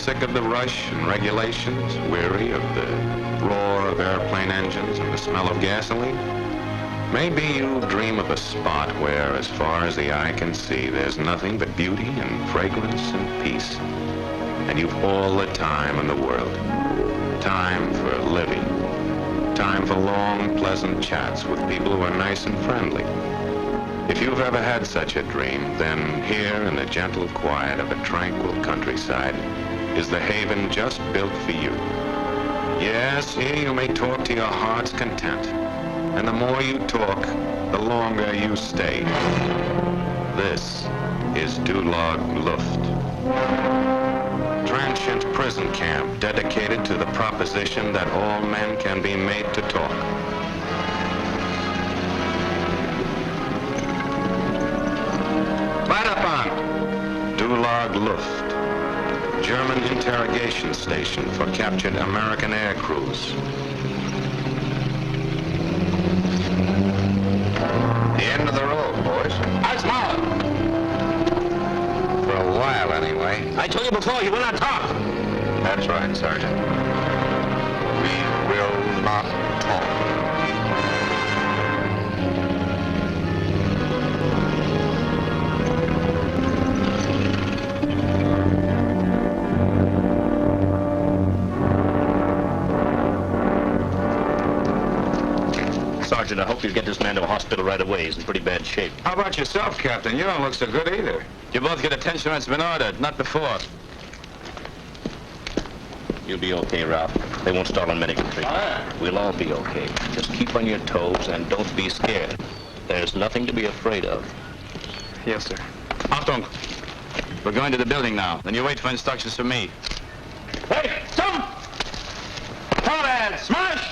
sick of the rush and regulations, weary of the roar of airplane engines and the smell of gasoline? Maybe you dream of a spot where, as far as the eye can see, there's nothing but beauty and fragrance and peace. And you've all the time in the world. Time for living. Time for long, pleasant chats with people who are nice and friendly. If you've ever had such a dream, then here in the gentle quiet of a tranquil countryside is the haven just built for you. Yes, here you may talk to your heart's content. And the more you talk, the longer you stay. This is Luft. Transient prison camp dedicated to the proposition that all men can be made to talk. Luft, German interrogation station for captured American air crews. The end of the road, boys. Als Maul! For a while, anyway. I told you before, you will not talk. That's right, Sergeant. We will not talk. Sergeant, I hope you get this man to a hospital right away. He's in pretty bad shape. How about yourself, Captain? You don't look so good either. You both get attention when it's been ordered, not before. You'll be okay, Ralph. They won't start on medical treatment. We'll all be okay. Just keep on your toes and don't be scared. There's nothing to be afraid of. Yes, sir. Achtung! We're going to the building now. Then you wait for instructions from me. Hey, jump! Forward! Smash!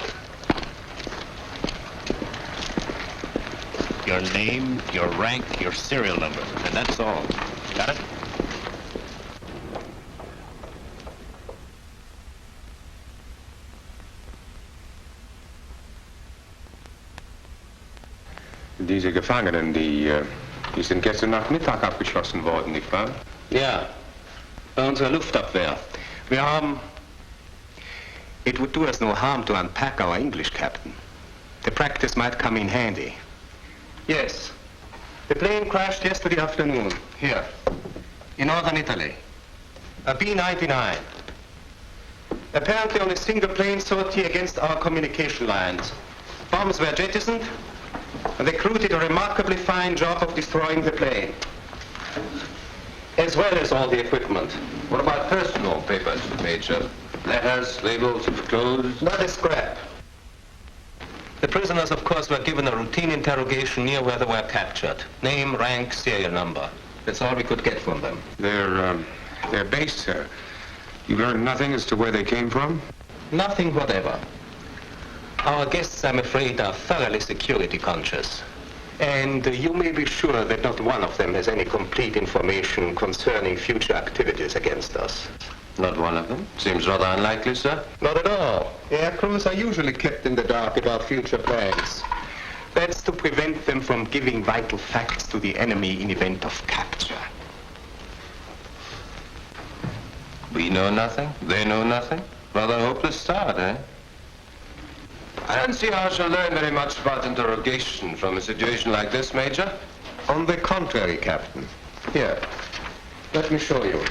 Your name, your rank, your serial number, and that's all. Got it? Diese Gefangenen, die sind gestern Nachmittag abgeschossen worden, nicht wahr? Ja, bei unserer Luftabwehr. Wir haben... It would do us no harm to unpack our English, Captain. The practice might come in handy. Yes. The plane crashed yesterday afternoon, here, in northern Italy. A B-99. Apparently on a single plane sortie against our communication lines. Bombs were jettisoned, and the crew did a remarkably fine job of destroying the plane, as well as all the equipment. What about personal papers, Major? Letters, labels, clothes? Not a scrap. The prisoners, of course, were given a routine interrogation near where they were captured. Name, rank, serial number. That's all we could get from them. Their base, sir. You learned nothing as to where they came from? Nothing whatever. Our guests, I'm afraid, are thoroughly security conscious. And you may be sure that not one of them has any complete information concerning future activities against us. Not one of them? Seems rather unlikely, sir. Not at all. Air crews are usually kept in the dark about future plans. That's to prevent them from giving vital facts to the enemy in event of capture. We know nothing? They know nothing? Rather hopeless start, eh? I don't see how I shall learn very much about interrogation from a situation like this, Major. On the contrary, Captain. Here, let me show you.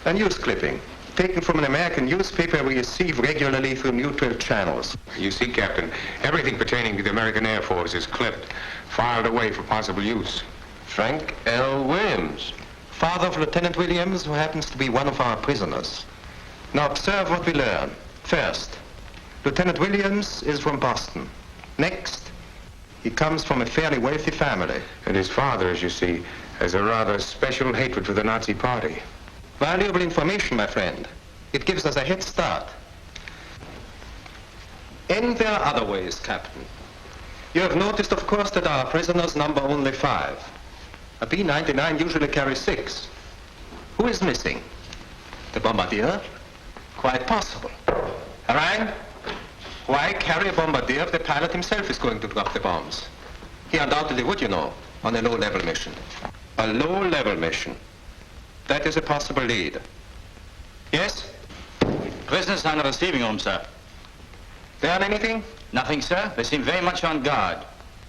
A news clipping, taken from an American newspaper we receive regularly through neutral channels. You see, Captain, everything pertaining to the American Air Force is clipped, filed away for possible use. Frank L. Williams, father of Lieutenant Williams, who happens to be one of our prisoners. Now observe what we learn. First, Lieutenant Williams is from Boston. Next, he comes from a fairly wealthy family. And his father, as you see, has a rather special hatred for the Nazi Party. Valuable information, my friend. It gives us a head start. And there are other ways, Captain. You have noticed, of course, that our prisoners number only 5. A B-99 usually carries 6. Who is missing? The bombardier? Quite possible. Harang? Why carry a bombardier if the pilot himself is going to drop the bombs? He undoubtedly would, you know, on a low-level mission. A low-level mission. That is a possible lead. Yes? Prisoners are in the receiving room, sir. Done anything? Nothing, sir. They seem very much on guard.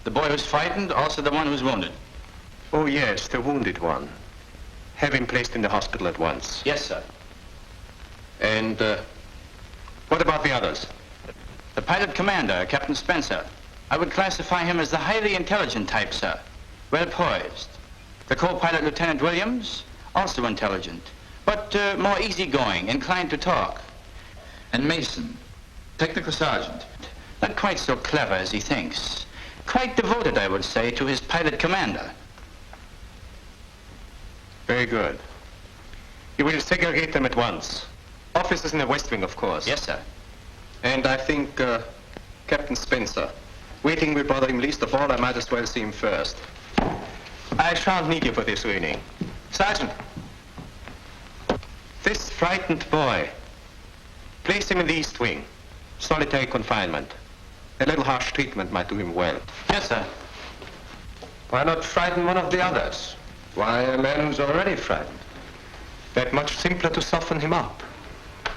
The boy who's frightened, also the one who's wounded. Oh, yes, the wounded one. Have him placed in the hospital at once. Yes, sir. And, what about the others? The pilot commander, Captain Spencer. I would classify him as the highly intelligent type, sir. Well poised. The co-pilot, Lieutenant Williams, also intelligent, but more easygoing, inclined to talk. And Mason, technical sergeant. Not quite so clever as he thinks. Quite devoted, I would say, to his pilot commander. Very good. You will segregate them at once. Officers in the West Wing, of course. Yes, sir. And I think, Captain Spencer. Waiting will bother him least of all. I might as well see him first. I shan't need you for this evening. Sergeant. This frightened boy. Place him in the East Wing. Solitary confinement. A little harsh treatment might do him well. Yes, sir. Why not frighten one of the others? Why a man who's already frightened? That much simpler to soften him up.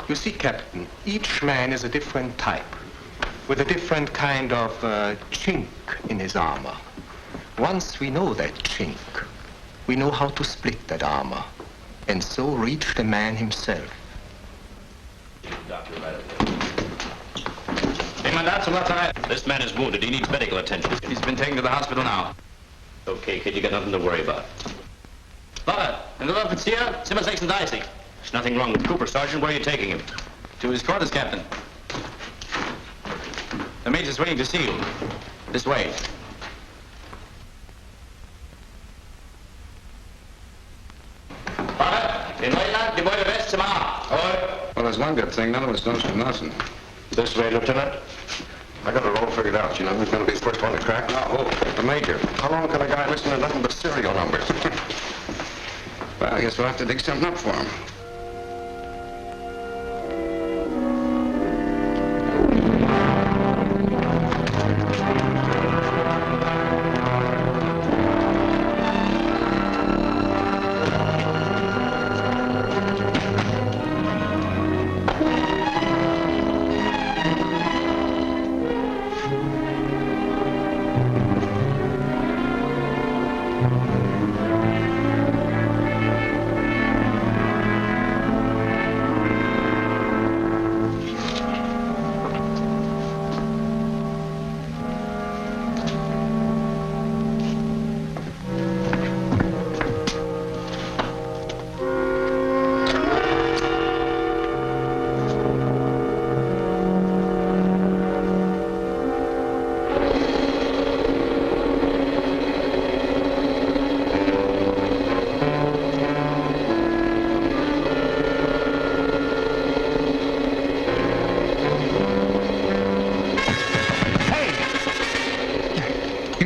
You see, Captain, each man is a different type, with a different kind of chink in his armor. Once we know that chink, we know how to split that armor, and so reach the man himself. This man is wounded. He needs medical attention. He's been taken to the hospital now. Okay, kid, you got nothing to worry about. Lover, in the Luft here, Zimmer 36. There's nothing wrong with Cooper, Sergeant. Where are you taking him? To his quarters, Captain. The major's waiting to see you. This way. Den Leutnant, Gebäude West zum A. Well, there's one good thing. None of us knows from nothing. This way, Lieutenant. I got it all figured out. You know who's going to be the first one to crack? No, the major. How long can a guy listen to nothing but serial numbers? Well, I guess we'll have to dig something up for him.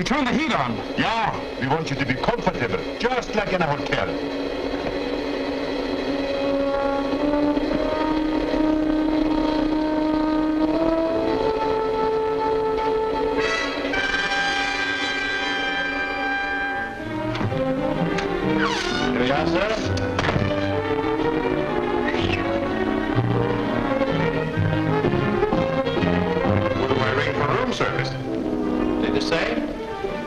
Turn the heat on. Yeah, we want you to be comfortable, just like in a hotel. Here we are, sir. What do I ring for room service? Did you say?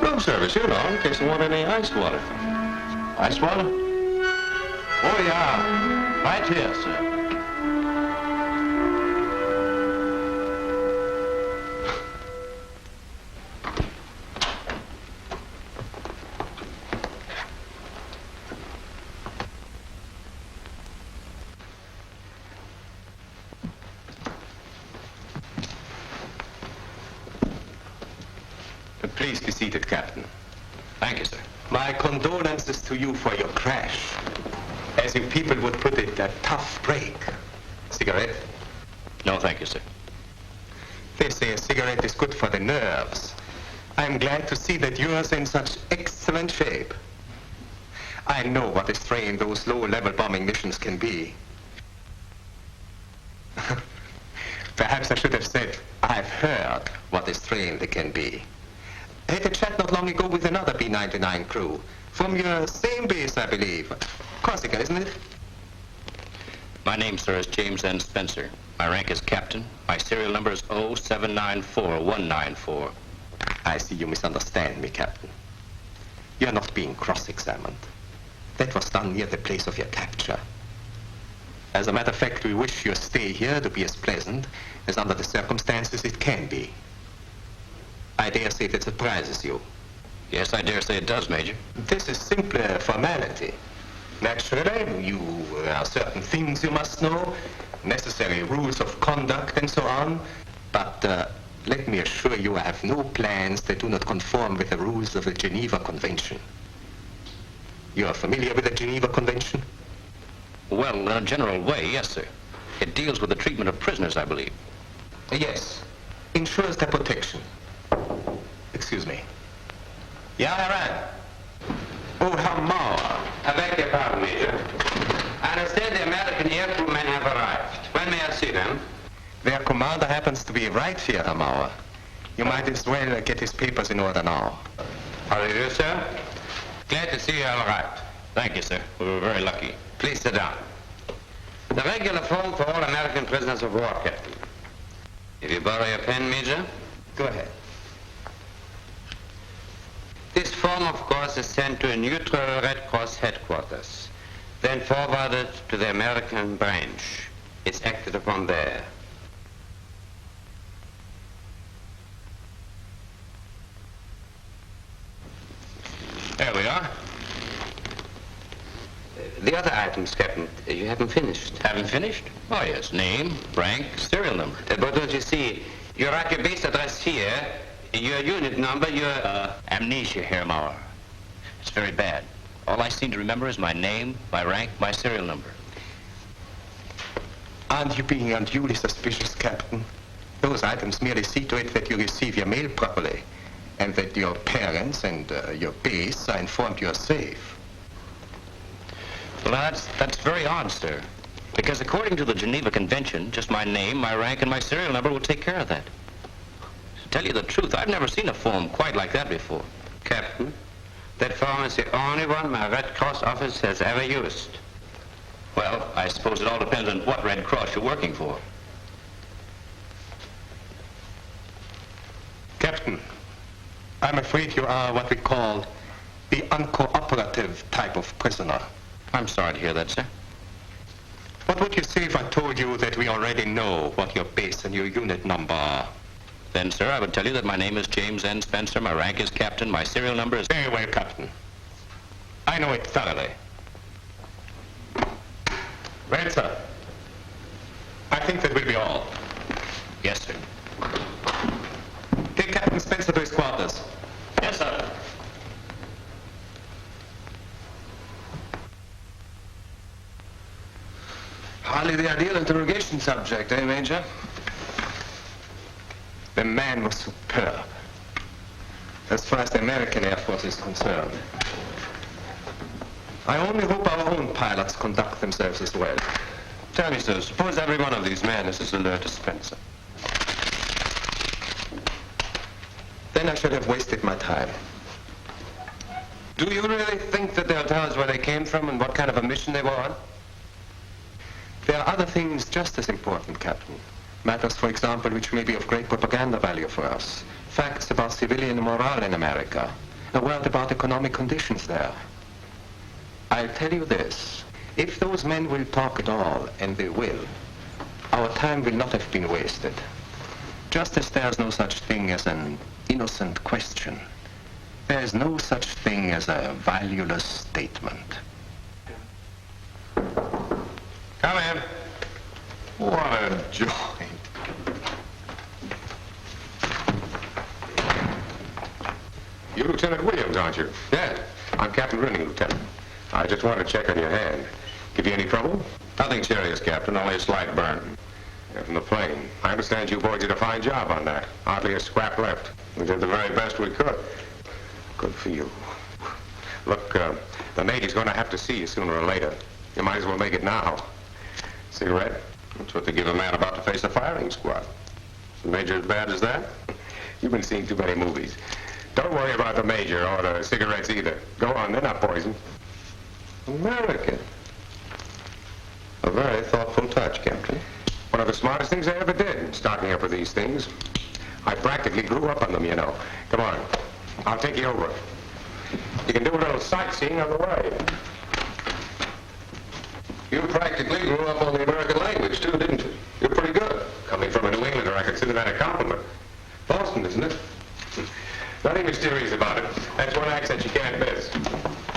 Room service, you know, in case you want any ice water. Ice water? Oh, yeah. Right here, sir. Please be seated, Captain. Thank you, sir. My condolences to you for your crash. As you people would put it, a tough break. Cigarette? No, thank you, sir. They say a cigarette is good for the nerves. I'm glad to see that yours in such excellent shape. I know what a strain those low-level bombing missions can be. Perhaps I should have said, I've heard what a strain they can be. I had a chat not long ago with another B-99 crew. From your same base, I believe. Corsica, isn't it? My name, sir, is James N. Spencer. My rank is captain. My serial number is 0794194. I see you misunderstand me, Captain. You're not being cross-examined. That was done near the place of your capture. As a matter of fact, we wish your stay here to be as pleasant as under the circumstances it can be. I dare say that surprises you. Yes, I dare say it does, Major. This is simply a formality. Naturally, there are certain things you must know, necessary rules of conduct and so on, but let me assure you I have no plans that do not conform with the rules of the Geneva Convention. You are familiar with the Geneva Convention? Well, in a general way, yes, sir. It deals with the treatment of prisoners, I believe. Yes. Ensures their protection. Excuse me. Ja, Herr. Oh, Herr Mauer. I beg your pardon, Major. I understand the American air crewmen have arrived. When may I see them? Their commander happens to be right here, Herr Mauer. You might as well get his papers in order now. How do you do, sir? Glad to see you all arrived. Thank you, sir. We were very lucky. Please sit down. The regular form for all American prisoners of war, Captain. If you borrow your pen, Major. Go ahead. This form, of course, is sent to a neutral Red Cross headquarters, then forwarded to the American branch. It's acted upon there. There we are. The other items, Captain, you haven't finished. Haven't finished? Oh, yes. Name, rank, serial number. But don't you see, you write your base address here, your unit number, your... Amnesia, Herr Mauer. It's very bad. All I seem to remember is my name, my rank, my serial number. Aren't you being unduly suspicious, Captain? Those items merely see to it that you receive your mail properly, and that your parents and your base are informed you're safe. Well, that's very odd, sir. Because according to the Geneva Convention, just my name, my rank, and my serial number will take care of that. To tell you the truth, I've never seen a form quite like that before. Captain, that form is the only one my Red Cross office has ever used. Well, I suppose it all depends on what Red Cross you're working for. Captain, I'm afraid you are what we call the uncooperative type of prisoner. I'm sorry to hear that, sir. What would you say if I told you that we already know what your base and your unit number are? Then, sir, I would tell you that my name is James N. Spencer, my rank is captain, my serial number is... Very well, Captain. I know it thoroughly. Well, sir, I think that will be all. Yes, sir. Take Captain Spencer to his quarters. Yes, sir. Hardly the ideal interrogation subject, eh, Major? The man was superb, as far as the American Air Force is concerned. I only hope our own pilots conduct themselves as well. Tell me, sir, suppose every one of these men is as alert as Spencer. Then I should have wasted my time. Do you really think that they'll tell us where they came from and what kind of a mission they were on? There are other things just as important, Captain. Matters, for example, which may be of great propaganda value for us. Facts about civilian morale in America. A word about economic conditions there. I'll tell you this. If those men will talk at all, and they will, our time will not have been wasted. Just as there's no such thing as an innocent question, there is no such thing as a valueless statement. Come in. What a joint. You're Lieutenant Williams, aren't you? Yeah, I'm Captain Renning, Lieutenant. I just wanted to check on your hand. Give you any trouble? Nothing serious, Captain, only a slight burn. Yeah, from the plane. I understand you boys did a fine job on that. Hardly a scrap left. We did the very best we could. Good for you. Look, the Navy's going to have to see you sooner or later. You might as well make it now. Cigarette? That's what they give a man about to face a firing squad. Is the Major as bad as that? You've been seeing too many movies. Don't worry about the Major or the cigarettes either. Go on, they're not poison. American. A very thoughtful touch, Captain. One of the smartest things I ever did, stocking up with these things. I practically grew up on them, you know. Come on, I'll take you over. You can do a little sightseeing on the way. You practically grew up on the American language, too, didn't you? You're pretty good. Coming from a New Englander, I consider that a compliment. Boston, isn't it? Nothing mysterious about it. That's one accent you can't miss.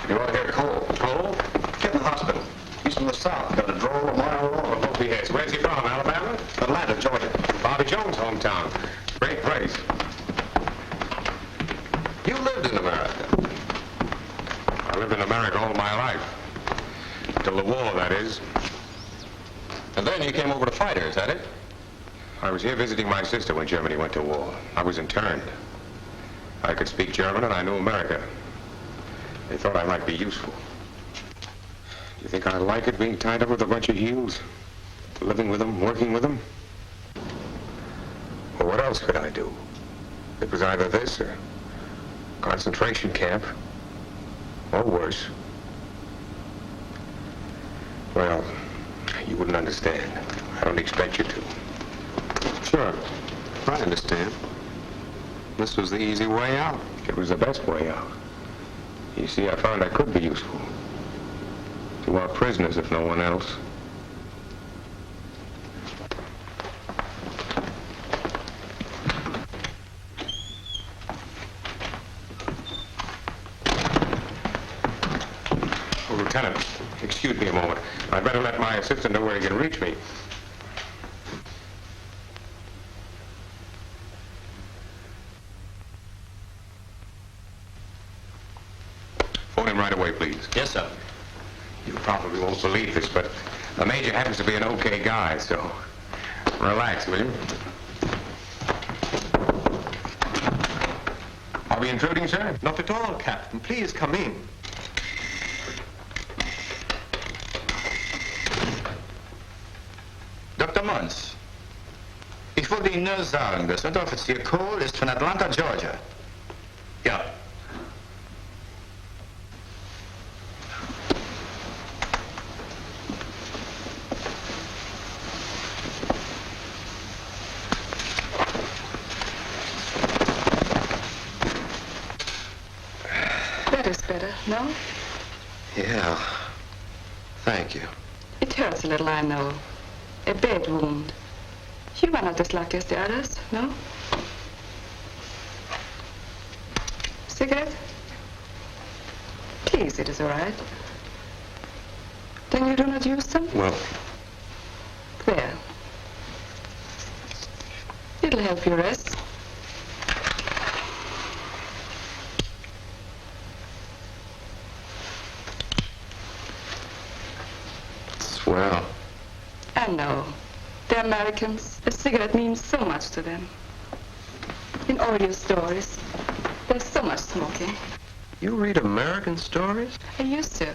You want to hear Cole? Cole? Get the hospital. He's from the South. Got a drawl a mile long. Hope he has. Where's he from, Alabama? Atlanta, Georgia. Bobby Jones' hometown. Great place. You lived in America. I lived in America all my life. Till the war, that is. And then you came over to fight her, is that it? I was here visiting my sister when Germany went to war. I was interned. I could speak German and I knew America. They thought I might be useful. Do you think I like it being tied up with a bunch of heels? Living with them, working with them? Well, what else could I do? It was either this or concentration camp, or worse. Well, you wouldn't understand. I don't expect you to. Sure, I understand. This was the easy way out. It was the best way out. You see, I found I could be useful. To our prisoners, if no one else. Oh, Lieutenant, excuse me a moment. I'd better let my assistant know where he can reach me. Phone him right away, please. Yes, sir. You probably won't believe this, but the major happens to be an okay guy, so relax, will you? Are we intruding, sir? Not at all, Captain. Please come in. Dr. Mons, ich wollte Ihnen nur sagen, dass Unteroffizier Cole ist von Atlanta, Georgia. Ja. That is better, no? Yeah. Thank you. It hurts a little, I know. A bad wound. You were not as lucky as the others, no? Cigarette? Please, it is all right. Then you do not use them? Well, There. It'll help you rest. swell. I know. The Americans, a cigarette means so much to them. In all your stories, there's so much smoking. You read American stories? I used to.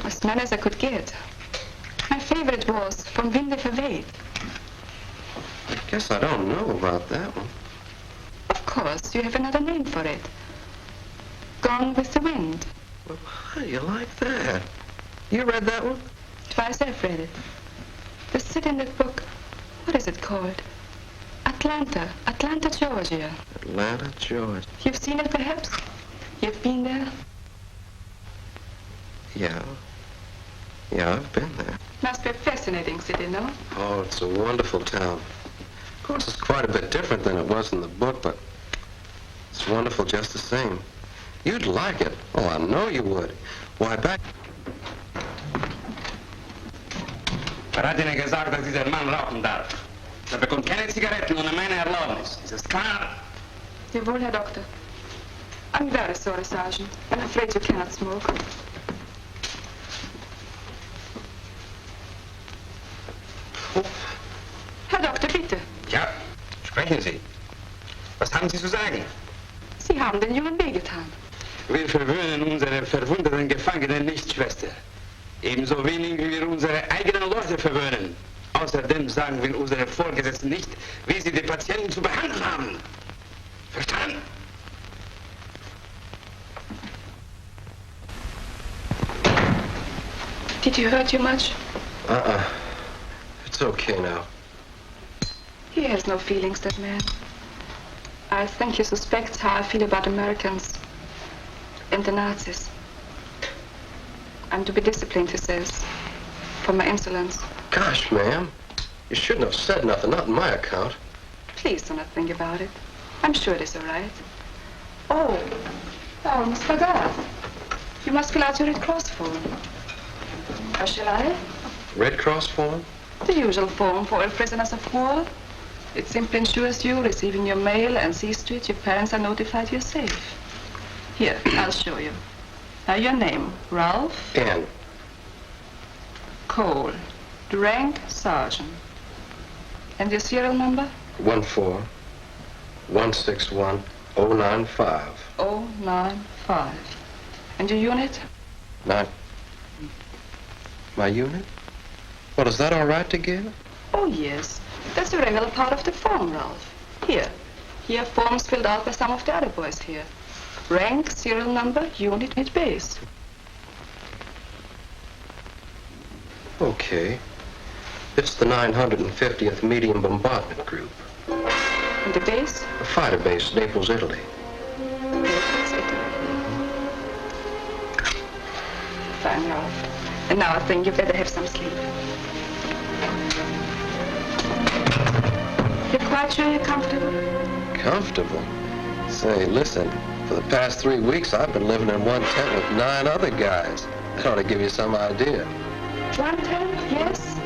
As many as I could get. My favorite was Vom Winde verweht. I guess I don't know about that one. Of course, you have another name for it. Gone with the Wind. Well, how do you like that? You read that one? Twice I've read it. The city in that book, what is it called? Atlanta, Georgia. Atlanta, Georgia. You've seen it perhaps? You've been there? Yeah. Yeah, I've been there. Must be a fascinating city, no? Oh, it's a wonderful town. Of course, it's quite a bit different than it was in the book, but it's wonderful just the same. You'd like it. Oh, I know you would. Why, back... Er hat Ihnen gesagt, dass dieser Mann rauchen darf. Er bekommt keine Zigaretten ohne meine Erlaubnis. Ist das klar? Jawohl, Herr Doctor. I'm very sorry, Sergeant. I'm afraid you cannot smoke. Herr Doktor, bitte. Ja, sprechen Sie. Was haben Sie zu sagen? Sie haben den Jungen wehgetan. Wir verwöhnen unsere verwundeten Gefangenen nicht, Schwester. Ebenso wenig wie wir unsere eigenen Leute verwöhnen. Außerdem sagen wir unseren Vorgesetzten nicht, wie sie die Patienten zu behandeln haben. Verstanden? Did he hurt you much? It's okay now. He has no feelings, that man. I think he suspects how I feel about Americans and the Nazis. I'm to be disciplined, he says, for my insolence. Gosh, ma'am. You shouldn't have said nothing, not on my account. Please do not think about it. I'm sure it is all right. Oh, I almost forgot. You must fill out your Red Cross form. Or shall I? Red Cross form? The usual form for all prisoners of war. It simply ensures you receiving your mail and sees to it your parents are notified you're safe. Here, I'll show you. Now your name, Ralph? Ann. Cole. The rank, sergeant. And your serial number? 14161-095. 095. And your unit? 9. My unit? Well, is that all right to give? Oh, yes. That's a regular part of the form, Ralph. Here. Here, forms filled out by some of the other boys here. Rank, serial number, unit, and base. Okay. It's the 950th Medium Bombardment Group. And the base? A fighter base, Naples, Italy. Naples, Italy. Fine, Ralph. And now I think you better have some sleep. You're quite sure you're comfortable? Comfortable? Say, listen, for the past 3 weeks, I've been living in one tent with 9 other guys. That ought to give you some idea. One tent, yes?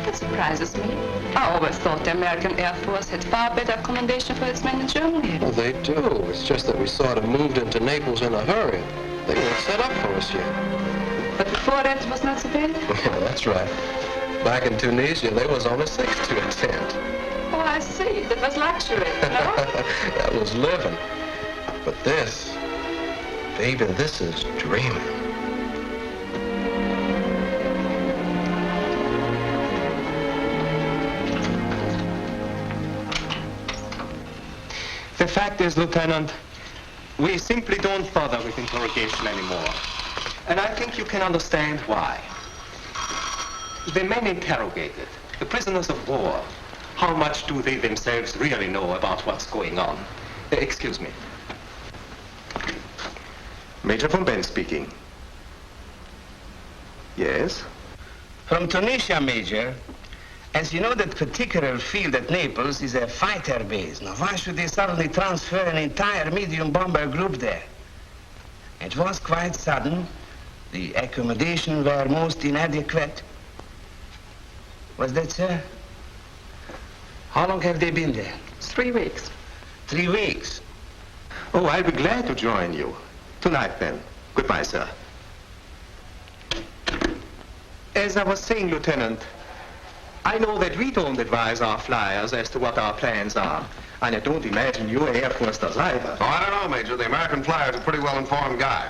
That surprises me. I always thought the American Air Force had far better accommodation for its men in Germany. Well, they do. It's just that we sort of moved into Naples in a hurry. They weren't set up for us yet. But before that, it was not so bad? Yeah, that's right. Back in Tunisia, there was only 6 to a tent. Oh, I see. That was luxury, no? That was living. But this, baby, this is dreaming. The fact is, Lieutenant, we simply don't bother with interrogation anymore. And I think you can understand why. The men interrogated, the prisoners of war, how much do they themselves really know about what's going on? Excuse me. Major von Ben speaking. Yes? From Tunisia, Major. As you know, that particular field at Naples is a fighter base. Now, why should they suddenly transfer an entire medium bomber group there? It was quite sudden. The accommodation were most inadequate. Was that, sir? How long have they been there? 3 weeks. 3 weeks. Oh, I'll be glad to join you. Tonight, then. Goodbye, sir. As I was saying, Lieutenant, I know that we don't advise our flyers as to what our plans are. And I don't imagine your Air Force does either. Oh, I don't know, Major. The American flyer's a pretty well-informed guy.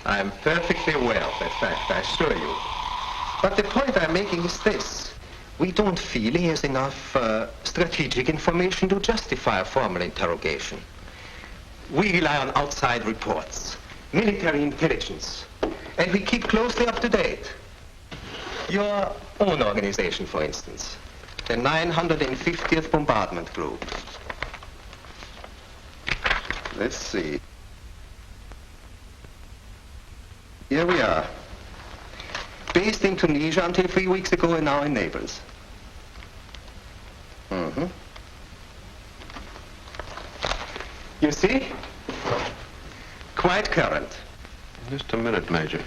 I'm perfectly aware of that fact, I assure you. But the point I'm making is this. We don't feel he has enough strategic information to justify a formal interrogation. We rely on outside reports, military intelligence, and we keep closely up to date. Your own organization, for instance, the 950th Bombardment Group. Let's see. Here we are. Based in Tunisia until 3 weeks ago and now in Naples. Mm-hmm. You see? Quite current. Just a minute, Major.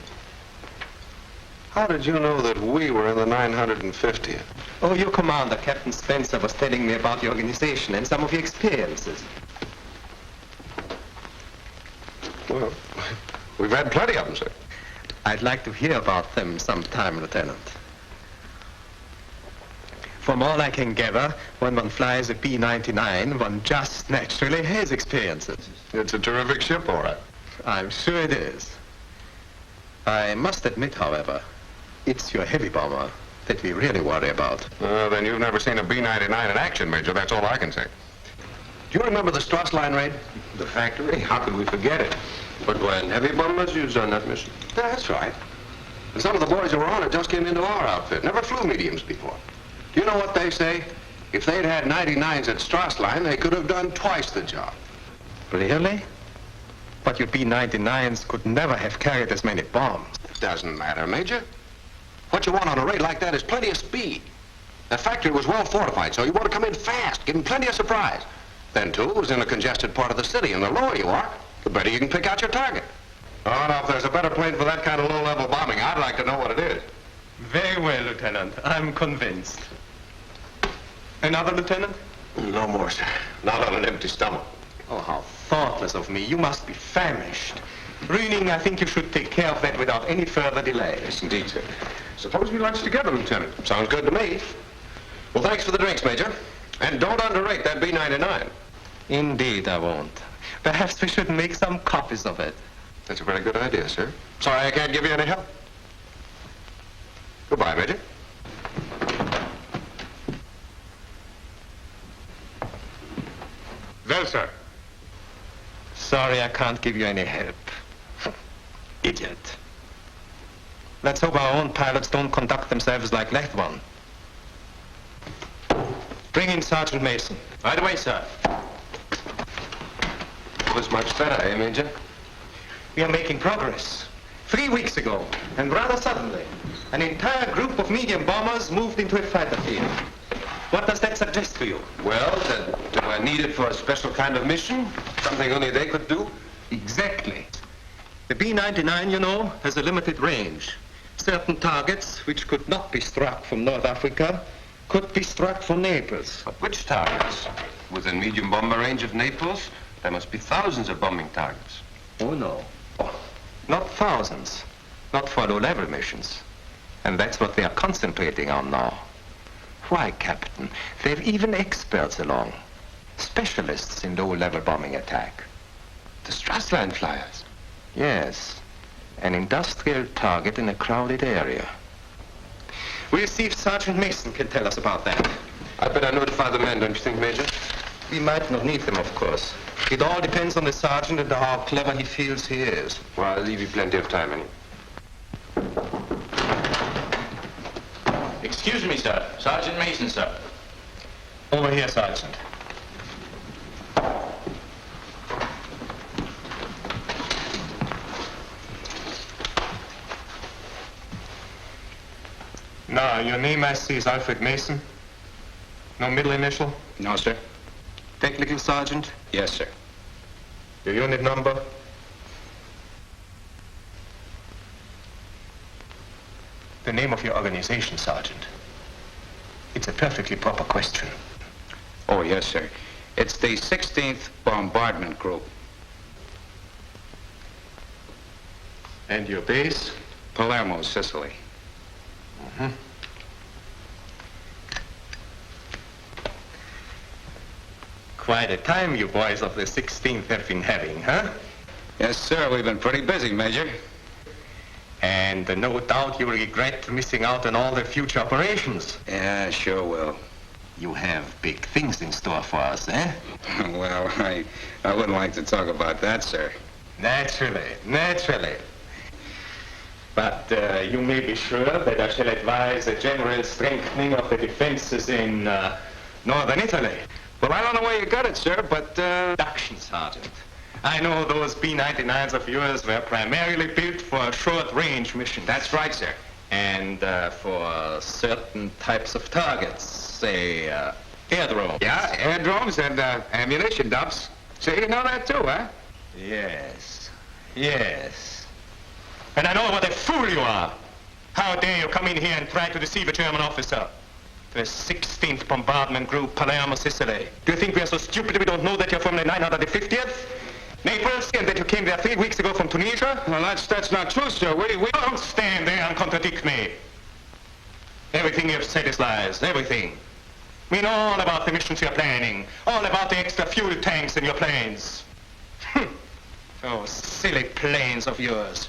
How did you know that we were in the 950th? Oh, your commander, Captain Spencer, was telling me about the organization and some of your experiences. Well, we've had plenty of them, sir. I'd like to hear about them sometime, Lieutenant. From all I can gather, when one flies a B-99, one just naturally has experiences. It's a terrific ship, all right. I'm sure it is. I must admit, however, it's your heavy bomber that we really worry about. Then you've never seen a B-99 in action, Major. That's all I can say. Do you remember the Strauss line raid? The factory? How could we forget it? But when heavy bombers used on that mission? That's right. And some of the boys who were on it just came into our outfit. Never flew mediums before. Do you know what they say? If they'd had 99s at Strassline, they could have done twice the job. Really? But your B-99s could never have carried as many bombs. It doesn't matter, Major. What you want on a raid like that is plenty of speed. That factory was well fortified, so you want to come in fast, give them plenty of surprise. Then, too, it was in a congested part of the city, and the lower you are, the better you can pick out your target. Oh, now, if there's a better plane for that kind of low-level bombing, I'd like to know what it is. Very well, Lieutenant. I'm convinced. Another, Lieutenant? No more, sir. Not on an empty stomach. Oh, how thoughtless of me. You must be famished. Ruining, I think you should take care of that without any further delay. Yes, indeed, sir. Suppose we lunch together, Lieutenant. Sounds good to me. Well, thanks for the drinks, Major. And don't underrate that B-99. Indeed, I won't. Perhaps we should make some copies of it. That's a very good idea, sir. Sorry I can't give you any help. Goodbye, Major. Well, sir. Sorry I can't give you any help. Idiot. Let's hope our own pilots don't conduct themselves like that one. Bring in Sergeant Mason. Right away, sir. It was much better, eh, Major? We are making progress. 3 weeks ago, and rather suddenly, an entire group of medium bombers moved into a fighter field. What does that suggest to you? Well, that they were needed for a special kind of mission, something only they could do. Exactly. The B-99, you know, has a limited range. Certain targets, which could not be struck from North Africa, could be struck from Naples. But which targets? Within medium bomber range of Naples, there must be thousands of bombing targets. Oh, no. Oh, not thousands. Not for low-level missions. And that's what they are concentrating on now. Why, Captain, they've even experts along. Specialists in low-level bombing attack. The Strassline flyers? Yes. An industrial target in a crowded area. We'll see if Sergeant Mason can tell us about that. I'd better notify the men, don't you think, Major? We might not need them, of course. It all depends on the sergeant and how clever he feels he is. Well, I'll leave you plenty of time, anyway. Excuse me, sir. Sergeant Mason, sir. Over here, Sergeant. Now, your name I see is Alfred Mason. No middle initial? No, sir. Technical sergeant? Yes, sir. Your unit number? The name of your organization, Sergeant. It's a perfectly proper question. Oh, yes, sir. It's the 16th Bombardment Group. And your base? Palermo, Sicily. Mm-hmm. Quite a time you boys of the 16th have been having, huh? Yes, sir. We've been pretty busy, Major. And no doubt you'll regret missing out on all the future operations. Yeah, sure will. You have big things in store for us, eh? Well, I wouldn't like to talk about that, sir. Naturally. But you may be sure that I shall advise a general strengthening of the defenses in northern Italy. Well, I don't know where you got it, sir, but, Deduction, Sergeant. I know those B-99s of yours were primarily built for short-range missions. That's right, sir. And for certain types of targets, say, airdromes. Yeah, airdromes and ammunition dumps. So you know that too, huh? Yes. And I know what a fool you are. How dare you come in here and try to deceive a German officer? The 16th Bombardment Group, Palermo, Sicily. Do you think we are so stupid we don't know that you're from the 950th? Naples, and that you came there 3 weeks ago from Tunisia? Well, that's not true, sir. We Don't stand there and contradict me. Everything you've said is lies, everything. We know all about the missions you're planning, all about the extra fuel tanks in your planes. Those silly planes of yours.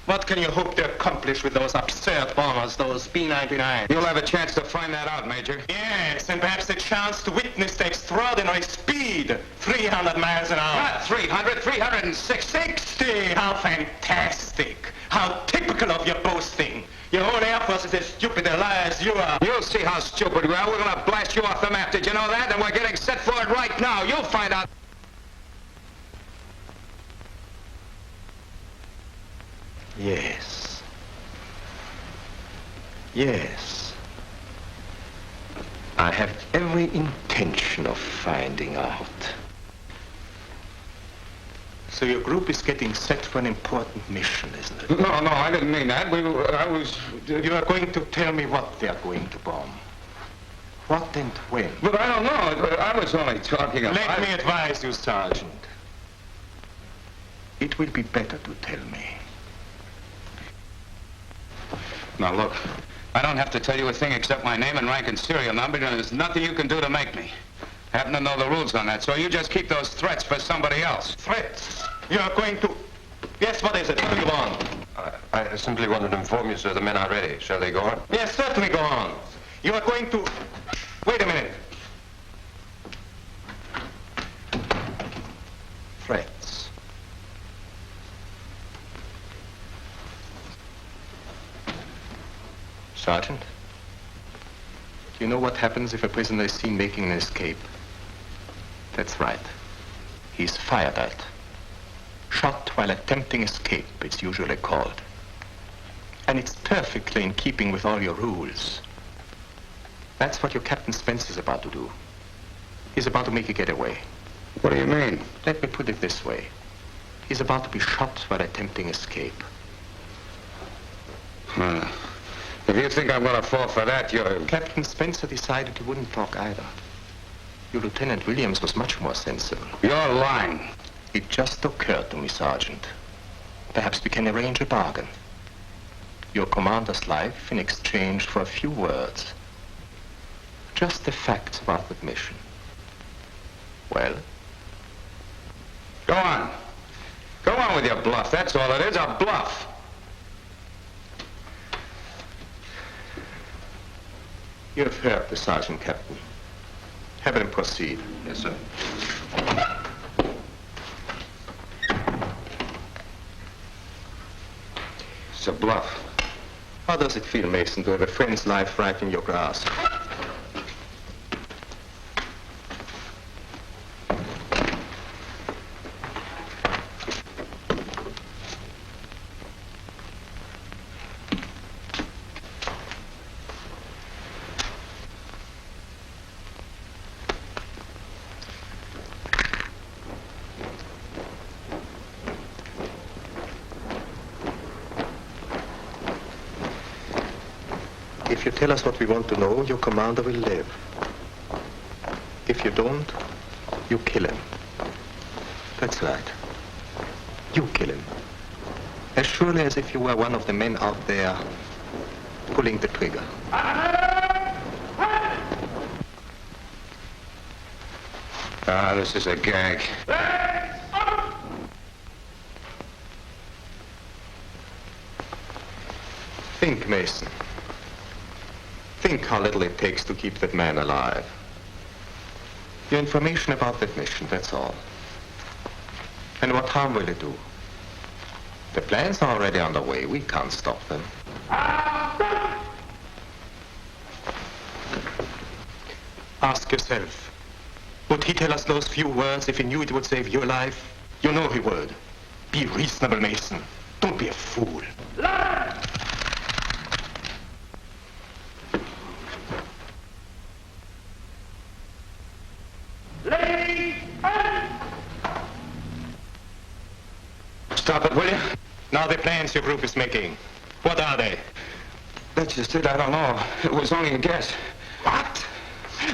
What can you hope to accomplish with those absurd bombers, those B-99? You'll have a chance to find that out, Major. Yes, and perhaps a chance to witness the extraordinary speed, 300 miles an hour. Not 300, 360. 60! How fantastic! How typical of your boasting. Your own Air Force is as stupid a liar as you are. You'll see how stupid we are. We're going to blast you off the map. Did you know that? And we're getting set for it right now. You'll find out. Yes. Yes. I have every intention of finding out. So your group is getting set for an important mission, isn't it? No, I didn't mean that. You are going to tell me what they are going to bomb. What and when? But I don't know. I was only talking about... Let me advise you, Sergeant. It will be better to tell me. Now, look. I don't have to tell you a thing except my name and rank and serial number, and there's nothing you can do to make me. I happen to know the rules on that, so you just keep those threats for somebody else. Threats? You are going to... Yes, what is it? What do you want? I simply wanted to inform you, sir, the men are ready. Shall they go on? Yes, certainly go on. You are going to... Wait a minute. Threats. Sergeant, do you know what happens if a prisoner is seen making an escape? That's right. He's fired at. Shot while attempting escape, it's usually called. And it's perfectly in keeping with all your rules. That's what your Captain Spencer's about to do. He's about to make a getaway. What do you mean? Let me put it this way. He's about to be shot while attempting escape. If you think I'm going to fall for that, you're... Captain Spencer decided he wouldn't talk either. Your Lieutenant Williams was much more sensible. You're lying. It just occurred to me, Sergeant. Perhaps we can arrange a bargain. Your commander's life in exchange for a few words. Just the facts about the mission. Well? Go on. Go on with your bluff. That's all it is, a bluff. You have heard the Sergeant, Captain. Have him proceed. Yes, sir. It's a bluff. How does it feel, Mason, to have a friend's life right in your grasp? If you tell us what we want to know, your commander will live. If you don't, you kill him. That's right. You kill him. As surely as if you were one of the men out there pulling the trigger. This is a gag. Think, Mason. Think how little it takes to keep that man alive. Your information about that mission, that's all. And what harm will it do? The plans are already underway. We can't stop them. Ask yourself, would he tell us those few words if he knew it would save your life? You know he would. Be reasonable, Mason. Don't be a fool. Stop it, will you? Now the plans your group is making. What are they? That's just it. I don't know. It was only a guess. What?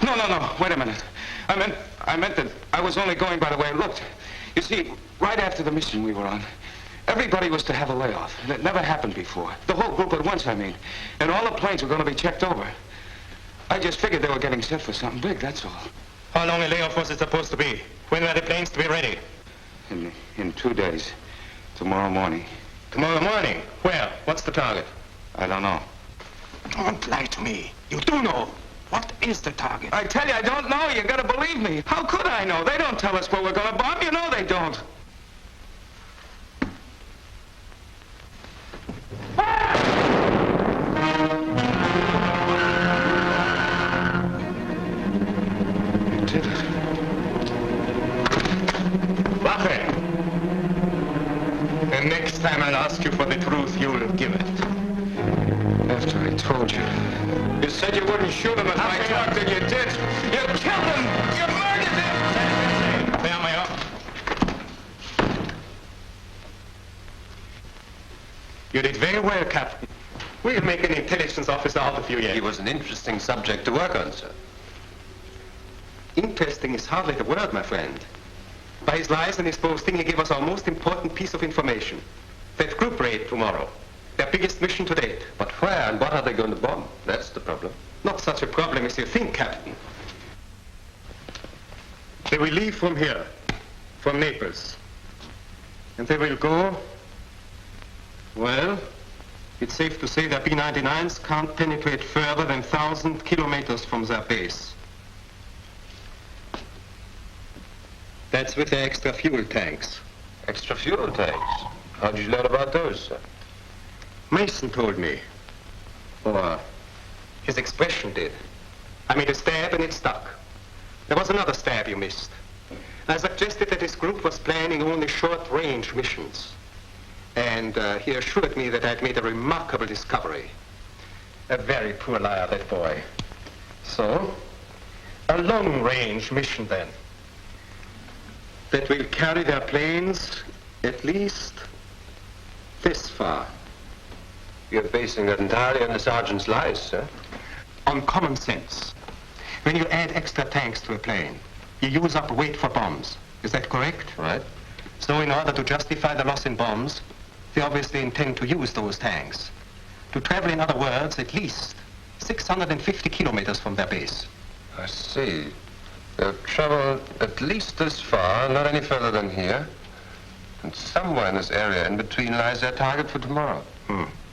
No. Wait a minute. I meant that I was only going by the way it looked. You see, right after the mission we were on, everybody was to have a layoff. And it never happened before. The whole group at once, I mean. And all the planes were going to be checked over. I just figured they were getting set for something big, that's all. How long a layoff was it supposed to be? When were the planes to be ready? In 2 days. Tomorrow morning. Tomorrow morning? Where? What's the target? I don't know. Don't lie to me. You do know. What is the target? I tell you, I don't know. You gotta believe me. How could I know? They don't tell us where we're gonna bomb. You know they don't. Wache! The next time I'll ask you for the truth, you'll give it. After I told you. You said you wouldn't shoot him if I talked, and you did. You killed him! You murdered him! You did very well, Captain. We'll make an intelligence officer out of you yet. He was an interesting subject to work on, sir. Interesting is hardly the word, my friend. By his lies and his boasting, he gave us our most important piece of information. That group raid tomorrow. Their biggest mission to date. But where and what are they going to bomb? That's the problem. Not such a problem as you think, Captain. They will leave from here, from Naples. And they will go, well, it's safe to say that B-99s can't penetrate further than 1,000 kilometers from their base. That's with the extra fuel tanks. Extra fuel tanks? How did you learn about those, sir? Mason told me. Or his expression did. I made a stab and it stuck. There was another stab you missed. I suggested that his group was planning only short-range missions. And he assured me that I'd made a remarkable discovery. A very poor liar, that boy. So, a long-range mission then. That will carry their planes at least this far. You're basing that entirely on the sergeant's lies, sir. On common sense. When you add extra tanks to a plane, you use up weight for bombs. Is that correct? Right. So in order to justify the loss in bombs, they obviously intend to use those tanks. To travel, in other words, at least 650 kilometers from their base. I see. They'll travel at least this far, not any further than here. And somewhere in this area in between lies their target for tomorrow.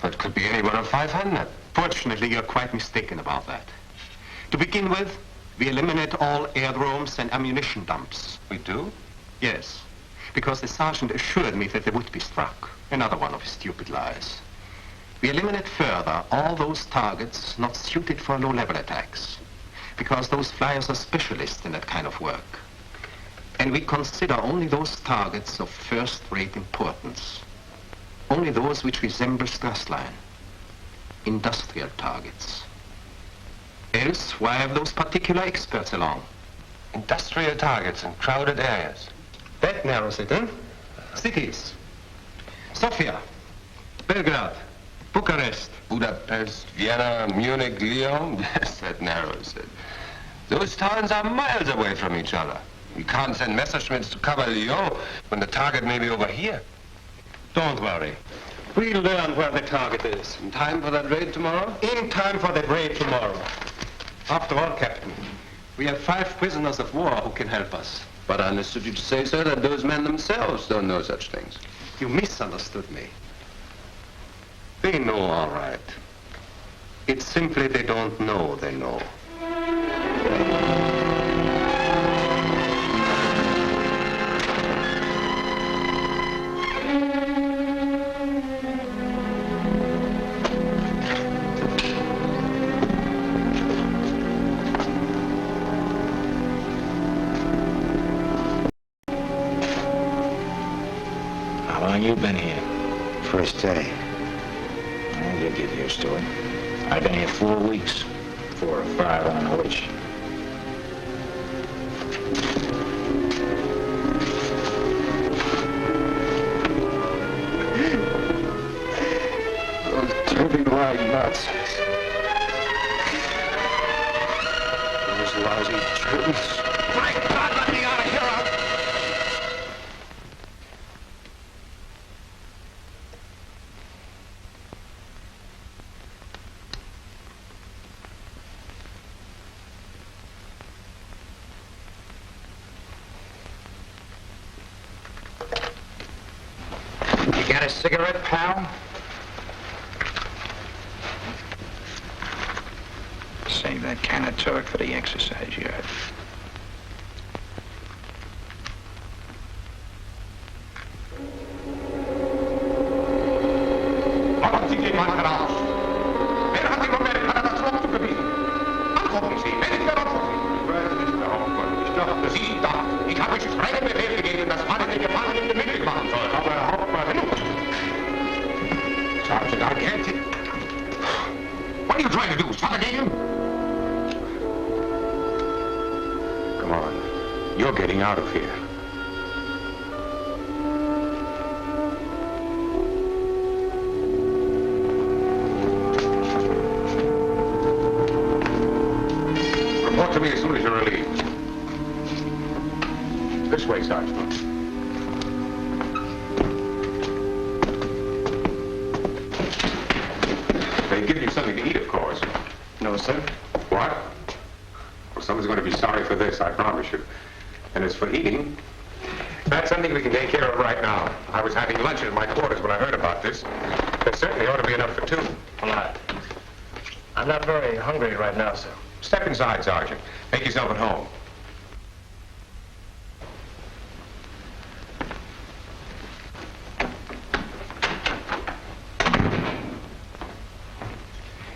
But it could be anywhere of 500. Fortunately, you're quite mistaken about that. To begin with, we eliminate all aerodromes and ammunition dumps. We do? Yes, because the sergeant assured me that they would be struck. Another one of his stupid lies. We eliminate further all those targets not suited for low-level attacks, because those flyers are specialists in that kind of work. And we consider only those targets of first-rate importance. Only those which resemble Strassline. Industrial targets. Else, why have those particular experts along? Industrial targets in crowded areas. That narrows it, eh? Cities. Sofia, Belgrade, Bucharest. Budapest, Vienna, Munich, Lyon. Yes, that narrows it. Those towns are miles away from each other. You can't send Messerschmitts to cover Lyon when the target may be over here. Don't worry. We'll learn where the target is. In time for that raid tomorrow? In time for the raid tomorrow. After all, Captain, we have 5 prisoners of war who can help us. But I understood you to say, sir, that those men themselves don't know such things. You misunderstood me. They know all right. It's simply they don't know they know. How long you been here? First day. Well, you'll get used to it. I've been here 4 weeks. 4 or 5, I don't know which. Those dirty lying nuts. Those lousy Germans. My God, let me out of here! You got a cigarette, pal? Save that can of talk for the exercise yard. Machen Sie den Mann heraus! Wer hat im Moment das Wort zu gebieten? Antworten Sie, wenn ich darauf Sie. Ich weiß nicht, Herr Hauptmann. Ich dachte, Sie da. Ich habe strengen Befehl gegeben, dass alle Dinge gigantic. What are you trying to do, suffocate him? Come on. You're getting out of here. Report to me as soon as you're relieved. This way, Sergeant. They give you something to eat, of course. No, sir. What? Well, someone's going to be sorry for this, I promise you. And as for eating, that's something we can take care of right now. I was having lunch at my quarters when I heard about this. There certainly ought to be enough for two. Well, I'm not very hungry right now, sir. Step inside, Sergeant. Make yourself at home.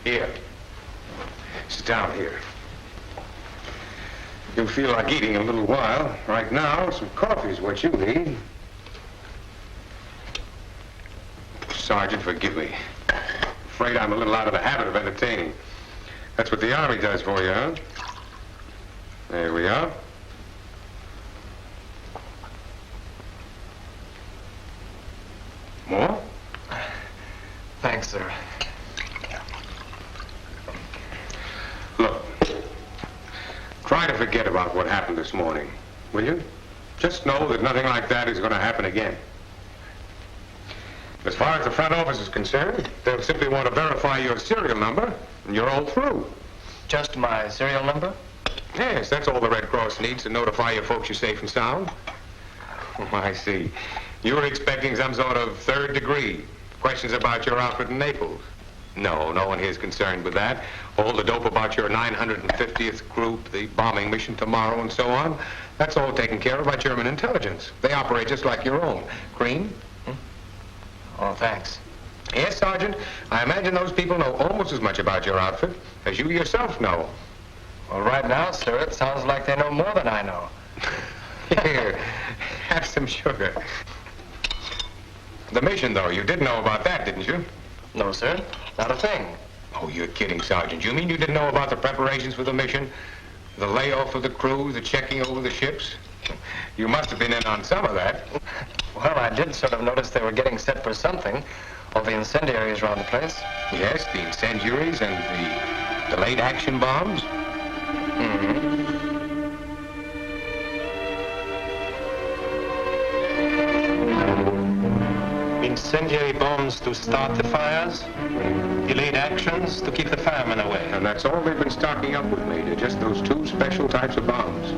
Here. Sit down here. You'll feel like eating in a little while. Right now, some coffee is what you need. Sergeant, forgive me. Afraid I'm a little out of the habit of entertaining. That's what the Army does for you, huh? There we are. More? Thanks, sir. Look, try to forget about what happened this morning, will you? Just know that nothing like that is going to happen again. As far as the front office is concerned, they'll simply want to verify your serial number, and you're all through. Just my serial number? Yes, that's all the Red Cross needs to notify your folks you're safe and sound. Oh, I see. You were expecting some sort of third degree. Questions about your outfit in Naples. No, no one here is concerned with that. All the dope about your 950th group, the bombing mission tomorrow, and so on, that's all taken care of by German intelligence. They operate just like your own. Green? Oh, thanks. Yes, Sergeant. I imagine those people know almost as much about your outfit as you yourself know. Well, right now, sir, it sounds like they know more than I know. Here, have some sugar. The mission, though, you did know about that, didn't you? No, sir. Not a thing. Oh, you're kidding, Sergeant. You mean you didn't know about the preparations for the mission? The layoff of the crew, the checking over the ships? You must have been in on some of that. Well, I did sort of notice they were getting set for something. All the incendiaries around the place. Yes, the incendiaries and the delayed action bombs. Mm-hmm. Incendiary bombs to start the fires, delayed actions to keep the firemen away. And that's all they've been stocking up with, Major, just those two special types of bombs.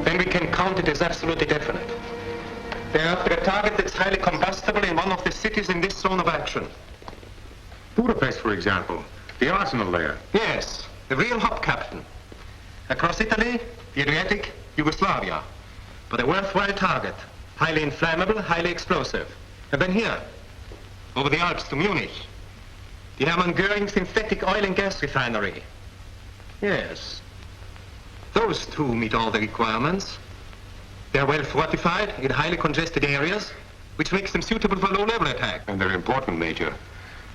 Then we can count it as absolutely definite. They're after a target that's highly combustible in one of the cities in this zone of action. Budapest, for example. The arsenal there. Yes, the real hop, Captain. Across Italy, the Adriatic, Yugoslavia. But a worthwhile target. Highly inflammable, highly explosive. And then here, over the Alps to Munich. The Hermann Göring synthetic oil and gas refinery. Yes. Those two meet all the requirements. They're well fortified in highly congested areas, which makes them suitable for low-level attack. And they're important, Major.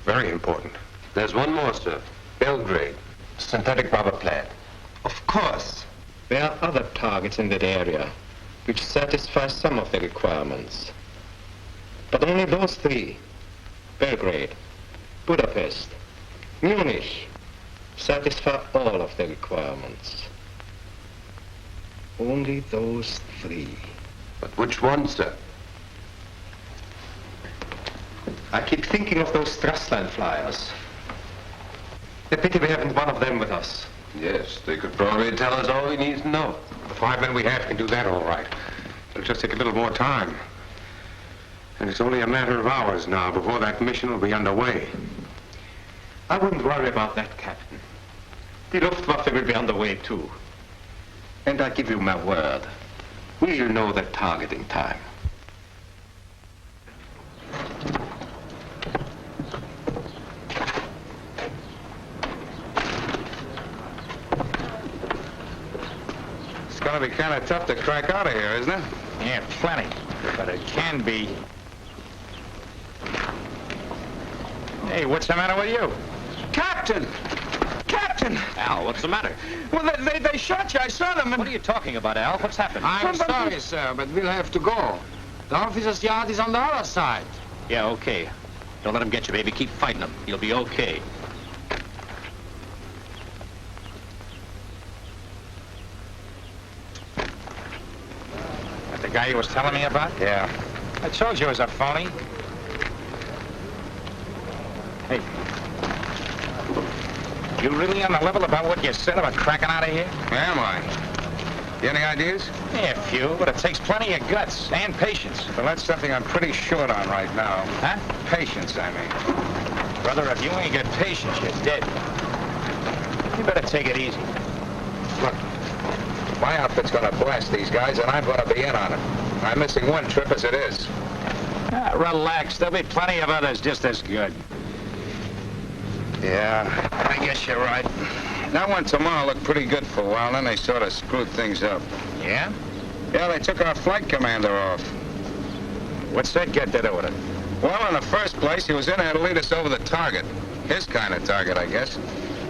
Very important. There's one more, sir. Belgrade. Synthetic rubber plant. Of course. There are other targets in that area, which satisfy some of the requirements. But only those three, Belgrade, Budapest, Munich, satisfy all of the requirements. Only those three. But which one, sir? I keep thinking of those Strassline flyers. A pity we haven't one of them with us. Yes, they could probably tell us all we need to know. The 5 men we have can do that all right. It'll just take a little more time. And it's only a matter of hours now before that mission will be underway. I wouldn't worry about that, Captain. The Luftwaffe will be underway, too. And I give you my word, we'll know that target in time. It's going to be kind of tough to crack out of here, isn't it? Yeah, plenty. But it can be. Hey, what's the matter with you? Captain! Captain! Al, what's the matter? Well, they shot you. I saw them. And... What are you talking about, Al? What's happened? I'm sorry, sir, but we'll have to go. The officer's yard is on the other side. Yeah, okay. Don't let him get you, baby. Keep fighting him. You'll be okay. That the guy you was telling me about? Yeah. I told you it was a phony. Hey. You really on the level about what you said about cracking out of here? Am I? You any ideas? Yeah, a few, but it takes plenty of guts and patience. Well, that's something I'm pretty short on right now. Huh? Patience, I mean. Brother, if you ain't got patience, you're dead. You better take it easy. Look, my outfit's gonna blast these guys, and I'm gonna be in on it. I'm missing one trip as it is. Ah, relax. There'll be plenty of others just as good. Yeah, I guess you're right. That one tomorrow looked pretty good for a while, then they sort of screwed things up. Yeah? Yeah, they took our flight commander off. What's that got to do with it? Well, in the first place, he was in there to lead us over the target. His kind of target, I guess.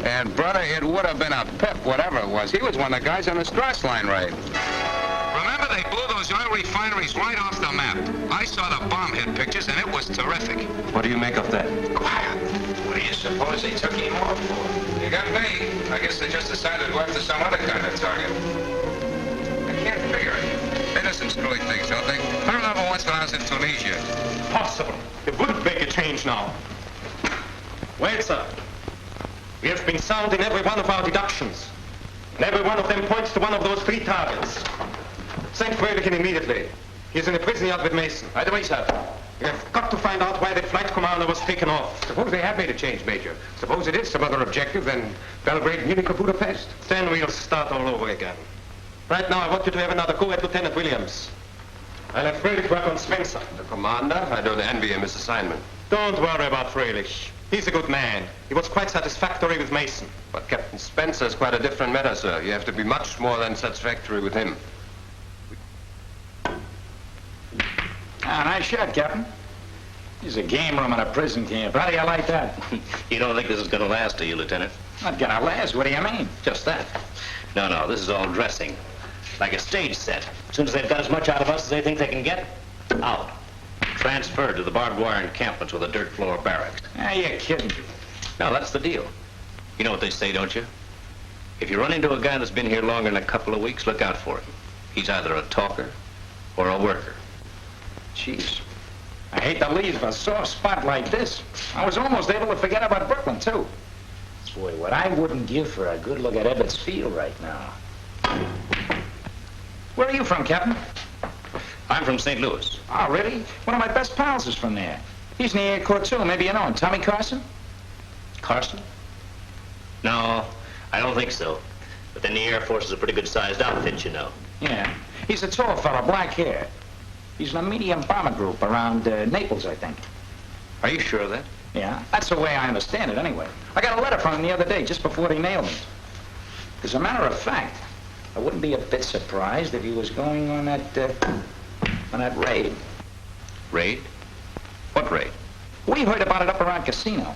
And, brother, it would have been a pip, whatever it was. He was one of the guys on the Strass line raid. Remember, they blew those oil refineries right off the map. I saw the bomb hit pictures, and it was terrific. What do you make of that? Quiet. What do you suppose they took him off for? You got me. I guess they just decided to go after some other kind of target. I can't figure it. They do some screwy things, don't they? I remember once when I was in Tunisia. Possible. It wouldn't make a change now. Wait, sir. We have been sound in every one of our deductions. And every one of them points to one of those three targets. Send Fröhlichen immediately. He's in a prison yard with Mason. Right away, sir. We have got to find out why the flight commander was taken off. Suppose they have made a change, Major. Suppose it is some other objective than Belgrade, Munich, or Budapest. Then we'll start all over again. Right now, I want you to have another go at Lieutenant Williams. I'll have Fröhlich work on Spencer. The commander? I don't envy him his assignment. Don't worry about Fröhlich. He's a good man. He was quite satisfactory with Mason. But Captain Spencer's quite a different matter, sir. You have to be much more than satisfactory with him. Nice shot, Captain. He's a game room in a prison camp. How do you like that? You don't think this is going to last, do you, Lieutenant? Not gonna last. What do you mean? Just that. No, this is all dressing. Like a stage set. As soon as they've got as much out of us as they think they can get, out. Transferred to the barbed wire encampments with a dirt floor barracks. You're kidding. No, that's the deal. You know what they say, don't you? If you run into a guy that's been here longer than a couple of weeks, look out for him. He's either a talker or a worker. Jeez. I hate to leave a soft spot like this. I was almost able to forget about Brooklyn, too. Boy, what I wouldn't give for a good look at Ebbets Field right now. Where are you from, Captain? I'm from St. Louis. Oh, really? One of my best pals is from there. He's in the Air Corps, too. Maybe you know him. Tommy Carson? Carson? No, I don't think so. But then the Air Force is a pretty good-sized outfit, you know. Yeah. He's a tall fella, black hair. He's in a medium bomber group around Naples, I think. Are you sure of that? Yeah, that's the way I understand it, anyway. I got a letter from him the other day, just before they nailed him. As a matter of fact, I wouldn't be a bit surprised if he was going on that raid. Raid? What raid? We heard about it up around Casino.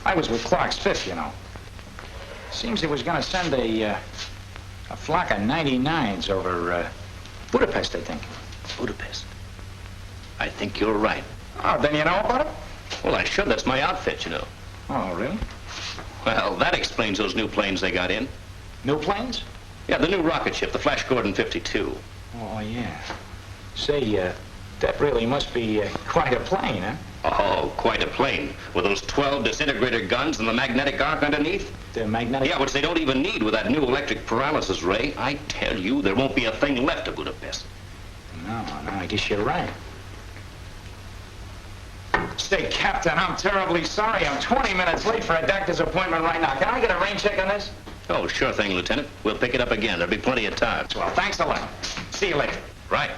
I was with Clark's Fifth, you know. Seems he was going to send a flock of 99s over Budapest, I think. Budapest? I think you're right. Oh, then you know about it? Well, I should. That's my outfit, you know. Oh, really? Well, that explains those new planes they got in. New planes? Yeah, the new rocket ship, the Flash Gordon 52. Oh, yeah. Say, that really must be quite a plane, huh? Oh, quite a plane. With those 12 disintegrator guns and the magnetic arc underneath. The magnetic... Yeah, which they don't even need with that new electric paralysis ray. I tell you, there won't be a thing left of Budapest. No, I guess you're right. Say, Captain, I'm terribly sorry. I'm 20 minutes late for a doctor's appointment right now. Can I get a rain check on this? Oh, sure thing, Lieutenant. We'll pick it up again. There'll be plenty of time. Well, thanks a lot. See you later. Right.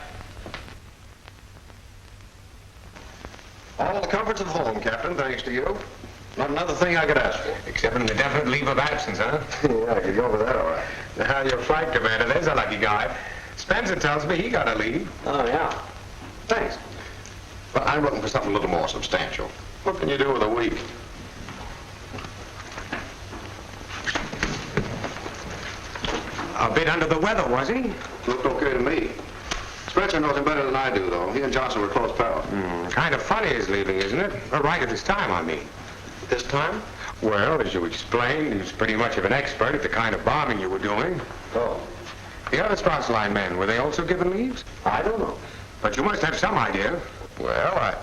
All the comforts of home, Captain, thanks to you. Not another thing I could ask for. Except an indefinite leave of absence, huh? Yeah, I could go over that all right. Now, your flight commander, there's a lucky guy. Spencer tells me he got to leave. Oh, yeah. Thanks. But I'm looking for something a little more substantial. What can you do with a week? bit under the weather, was he? Looked okay to me. Spencer knows him better than I do, though. He and Johnson were close pals. Kind of funny his leaving, isn't it? Right at this time, I mean. This time? Well, as you explained, he was pretty much of an expert at the kind of bombing you were doing. Oh. The other Strassline men, were they also given leaves? I don't know. But you must have some idea. Well,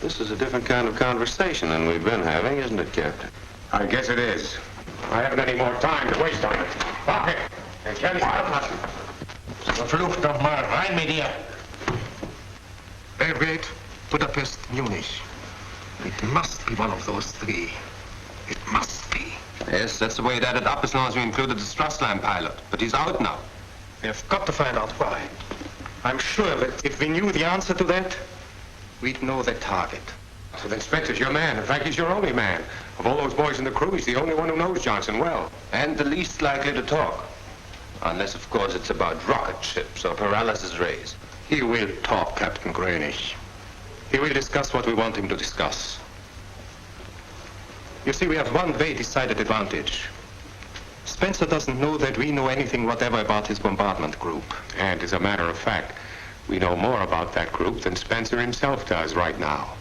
This is a different kind of conversation than we've been having, isn't it, Captain? I guess it is. I haven't any more time to waste on it. Pocket! And Kelly, Verflucht nochmal, rein mit dir. Belgrade, Budapest, Munich. It must be one of those three. It must be. Yes, that's the way it added up as long as we included the Strassline pilot. But he's out now. We've got to find out why. I'm sure that if we knew the answer to that, we'd know the target. So then Spencer's your man. In fact, he's your only man. Of all those boys in the crew, he's the only one who knows Johnson well. And the least likely to talk. Unless, of course, it's about rocket ships or paralysis rays. He will talk, Captain Grönig. He will discuss what we want him to discuss. You see, we have one very decided advantage. Spencer doesn't know that we know anything whatever about his bombardment group. And as a matter of fact, we know more about that group than Spencer himself does right now.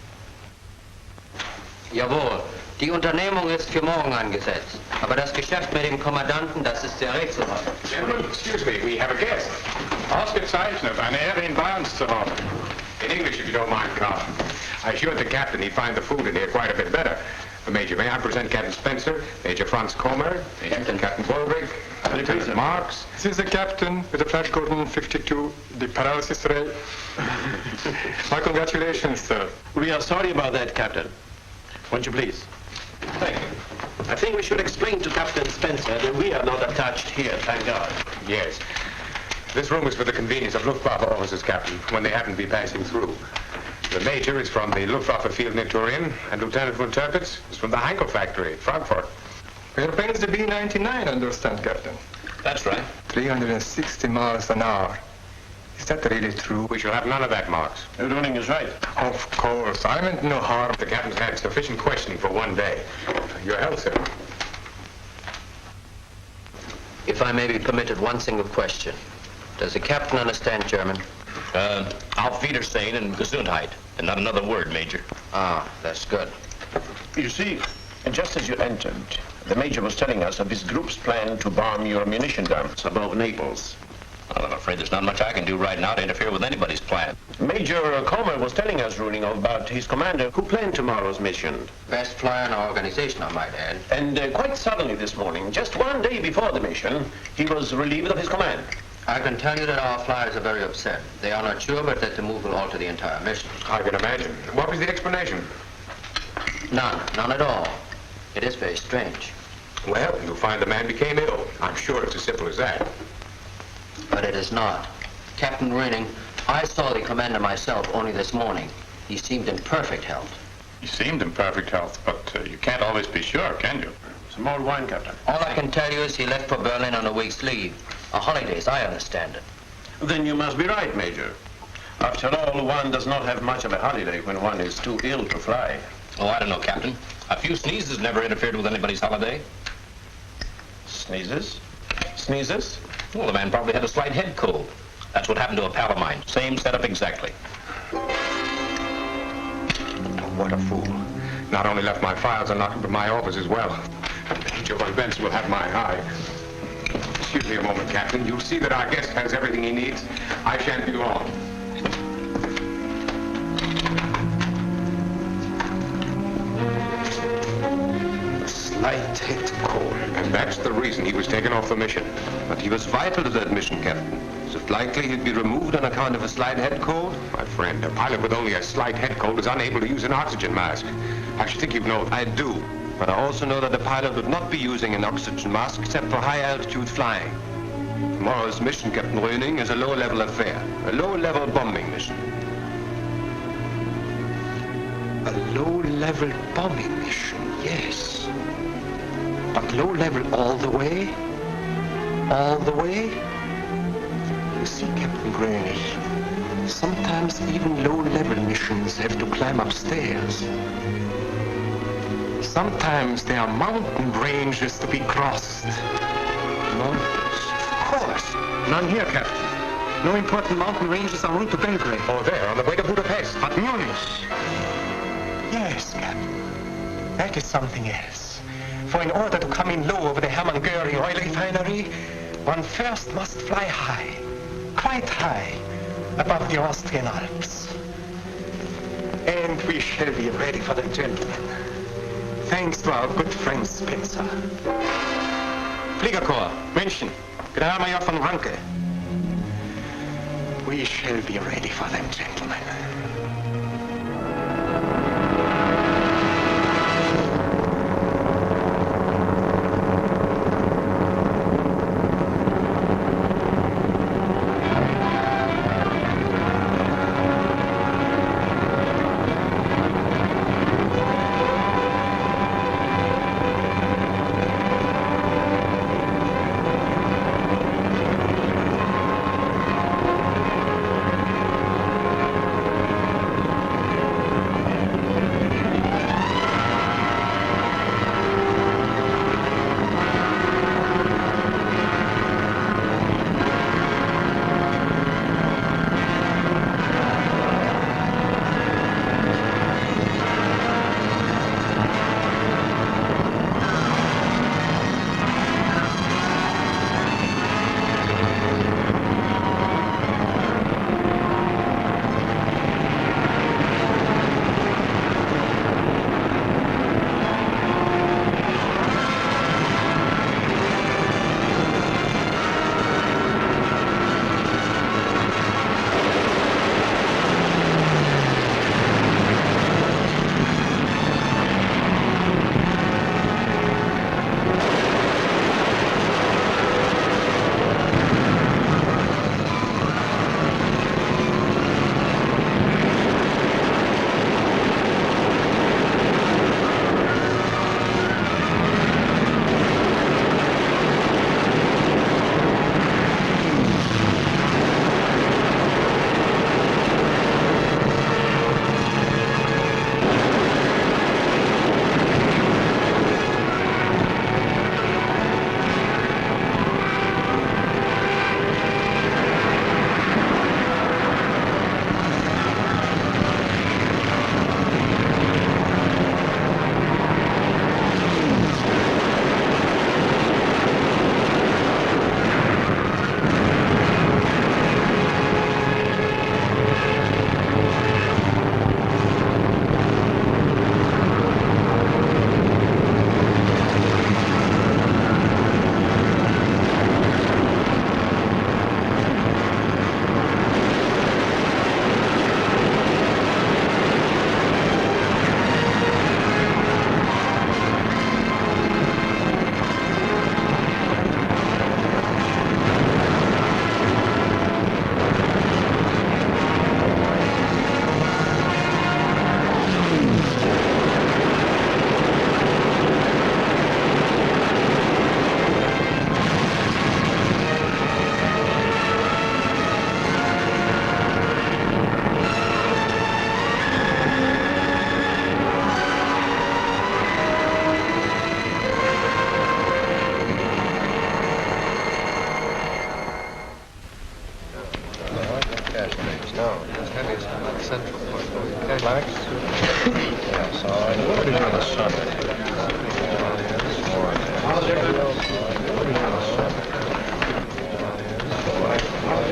Jawohl, die Unternehmung ist für morgen angesetzt. Aber das Geschäft mit dem Kommandanten, das ist sehr rätselhaft. Gentlemen, excuse me, we have a guest. Ausgezeichnet, eine Ehre, ihn bei uns zu haben. In English, if you don't mind, Carl. I assured the captain he'd find the food in here quite a bit better. Major, may I present Captain Spencer, Major Franz Kommer, Captain Wolrich, Lieutenant Marks. This is the captain with the flash Gordon 52, the paralysis ray. My congratulations, sir. We are sorry about that, Captain. Won't you please? Thank you. I think we should explain to Captain Spencer that we are not attached here, thank God. Yes. This room is for the convenience of Luftwaffe officers, Captain, when they happen to be passing through. The Major is from the Luftwaffe field near Turin, and Lieutenant von Tirpitz is from the Heinkel factory at Frankfurt. Airplane's the B-99, I understand, Captain. That's right. 360 miles an hour. Is that really true? We shall have none of that, Marks. Your ruling is right. Of course. I meant no harm. The captain's had sufficient questioning for one day. Your health, sir. If I may be permitted one single question. Does the captain understand German? Auf Wiedersehen and Gesundheit, and not another word, Major. Ah, that's good. You see, just as you entered, the Major was telling us of his group's plan to bomb your munition dumps above Naples. Well, I'm afraid there's not much I can do right now to interfere with anybody's plan. Major Kommer was telling us, Runing, about his commander who planned tomorrow's mission. Best flyer in our organization, I might add. And quite suddenly this morning, just one day before the mission, he was relieved of his command. I can tell you that our flyers are very upset. They are not sure, but that the move will alter the entire mission. I can imagine. What was the explanation? None at all. It is very strange. Well, you'll find the man became ill. I'm sure it's as simple as that. But it is not. Captain Raining, I saw the commander myself only this morning. He seemed in perfect health. He seemed in perfect health, but you can't always be sure, can you? Some more wine, Captain. All I can tell you is he left for Berlin on a week's leave. A holidays, I understand it. Then you must be right, Major. After all, one does not have much of a holiday when one is too ill to fly. Oh, I don't know, Captain. A few sneezes never interfered with anybody's holiday. Sneezes? Sneezes? Well, the man probably had a slight head cold. That's what happened to a pal of mine. Same setup exactly. What a fool. Not only left my files unlocked, but my office as well. Major von Benz will have my eye. Excuse me a moment, Captain. You'll see that our guest has everything he needs. I shan't be long. A slight head cold. And that's the reason he was taken off the mission. But he was vital to that mission, Captain. Is it likely he'd be removed on account of a slight head cold? My friend, a pilot with only a slight head cold is unable to use an oxygen mask. I should think you know that. I do. But I also know that the pilot would not be using an oxygen mask except for high-altitude flying. Tomorrow's mission, Captain Röning, is a low-level affair. A low-level bombing mission. A low-level bombing mission, yes. But low-level all the way? All the way? You see, Captain Grönig, sometimes even low-level missions have to climb upstairs. Sometimes there are mountain ranges to be crossed. Mountains? Of course. None here, Captain. No important mountain ranges en route to Belgrade. Oh, there, on the way to Budapest. But Munich. Yes, Captain. That is something else. For in order to come in low over the Hamanguri oil refinery, one first must fly high, quite high, above the Austrian Alps. And we shall be ready for them, gentlemen. Thanks to our good friend Spencer. Fliegerkorps, München, Generalmajor von Ranke. We shall be ready for them, gentlemen.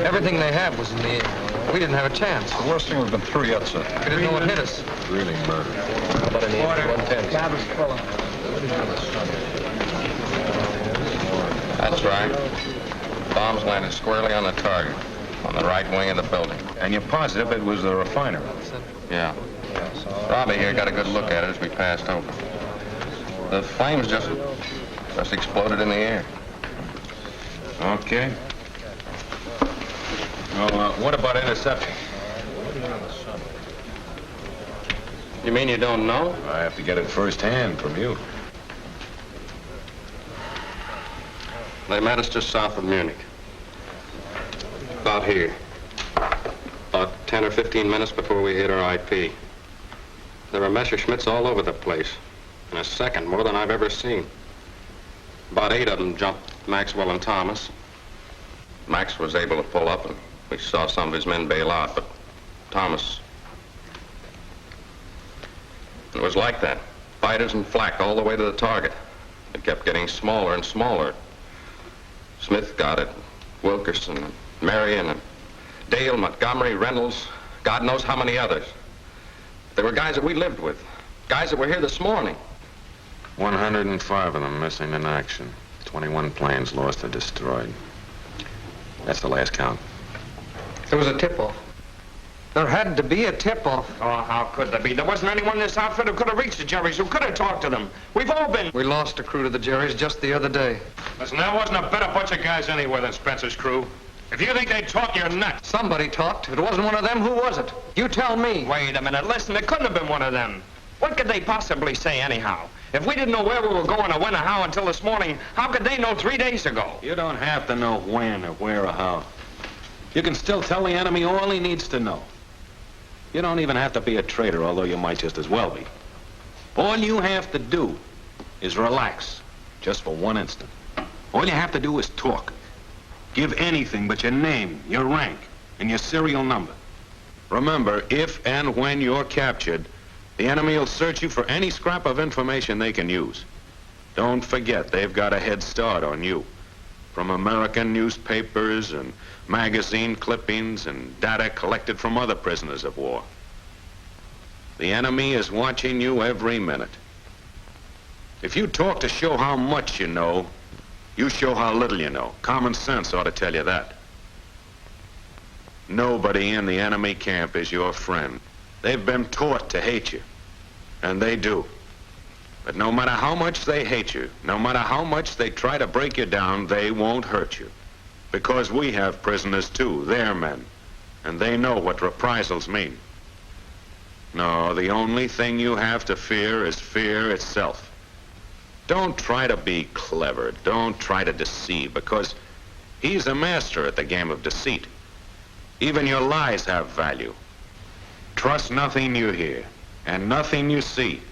Everything they had was in the air. We didn't have a chance. The worst thing would have been 3 up, sir. We didn't know what hit us. Really murder. How about in the 110? That's right. Bombs landed squarely on the target, on the right wing of the building. And you're positive it was the refiner? Yeah. Robbie here got a good look at it as we passed over. The flames just exploded in the air. Okay. Well, what about intercepting? You mean you don't know? I have to get it firsthand from you. They met us just south of Munich. About here. About 10 or 15 minutes before we hit our IP. There were Messerschmitts all over the place. In a second, more than I've ever seen. About 8 of them jumped Maxwell and Thomas. Max was able to pull up, and we saw some of his men bail out, but Thomas... It was like that. Fighters and flak all the way to the target. It kept getting smaller and smaller. Smith got it, Wilkerson, and Marion, and Dale, Montgomery, Reynolds, God knows how many others. They were guys that we lived with, guys that were here this morning. 105 of them missing in action. 21 planes lost or destroyed. That's the last count. There was a tip-off. There had to be a tip-off. Oh, how could there be? There wasn't anyone in this outfit who could have reached the Jerrys, who could have talked to them. We've all been... We lost a crew to the Jerrys just the other day. Listen, there wasn't a better bunch of guys anywhere than Spencer's crew. If you think they'd talk, you're nuts. Somebody talked. If it wasn't one of them, who was it? You tell me. Wait a minute. Listen, it couldn't have been one of them. What could they possibly say anyhow? If we didn't know where we were going or when or how until this morning, how could they know 3 days ago? You don't have to know when or where or how. You can still tell the enemy all he needs to know. You don't even have to be a traitor, although you might just as well be. All you have to do is relax, just for one instant. All you have to do is talk. Give anything but your name, your rank, and your serial number. Remember, if and when you're captured, the enemy will search you for any scrap of information they can use. Don't forget, they've got a head start on you. From American newspapers and magazine clippings and data collected from other prisoners of war. The enemy is watching you every minute. If you talk to show how much you know, you show how little you know. Common sense ought to tell you that. Nobody in the enemy camp is your friend. They've been taught to hate you, and they do. But no matter how much they hate you, no matter how much they try to break you down, they won't hurt you. Because we have prisoners too, they're men, and they know what reprisals mean. No, the only thing you have to fear is fear itself. Don't try to be clever, don't try to deceive, because he's a master at the game of deceit. Even your lies have value. Trust nothing you hear, and nothing you see.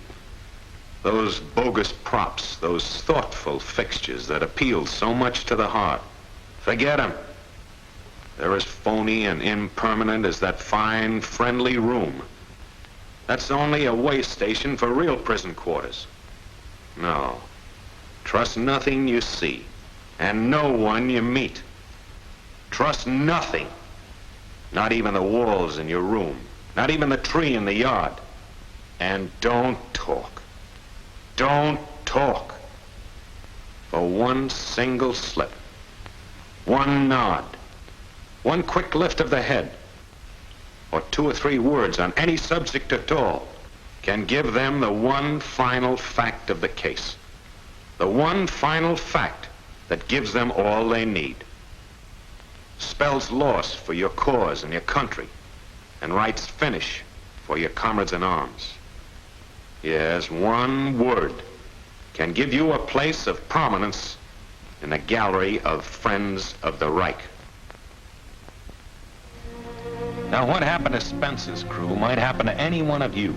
Those bogus props, those thoughtful fixtures that appeal so much to the heart. Forget them. They're as phony and impermanent as that fine, friendly room. That's only a way station for real prison quarters. No. Trust nothing you see, and no one you meet. Trust nothing. Not even the walls in your room. Not even the tree in the yard. And don't talk. Don't talk. For one single slip. One nod. One quick lift of the head. Or 2 or 3 words on any subject at all can give them the one final fact of the case. The one final fact that gives them all they need. Spells loss for your cause and your country, and writes finish for your comrades in arms. Yes, one word can give you a place of prominence in the gallery of friends of the Reich. Now, what happened to Spencer's crew might happen to any one of you.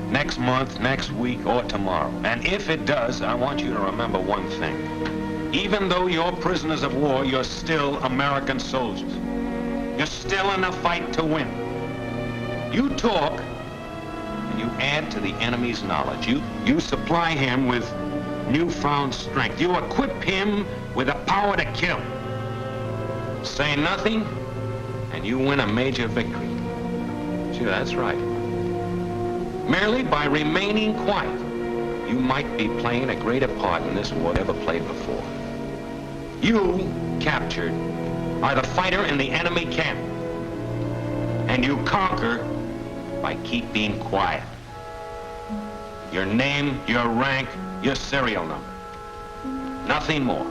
Next month, next week, or tomorrow. And if it does, I want you to remember one thing. Even though you're prisoners of war, you're still American soldiers. You're still in the fight to win. You talk, and you add to the enemy's knowledge. You supply him with newfound strength. You equip him with the power to kill. Say nothing, and you win a major victory. Sure, that's right. Merely by remaining quiet, you might be playing a greater part in this war than ever played before. You, captured, are the fighter in the enemy camp. And you conquer by keeping quiet. Your name, your rank, your serial number. Nothing more.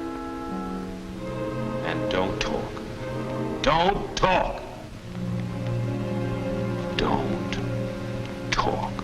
And don't talk. Don't talk. Don't talk.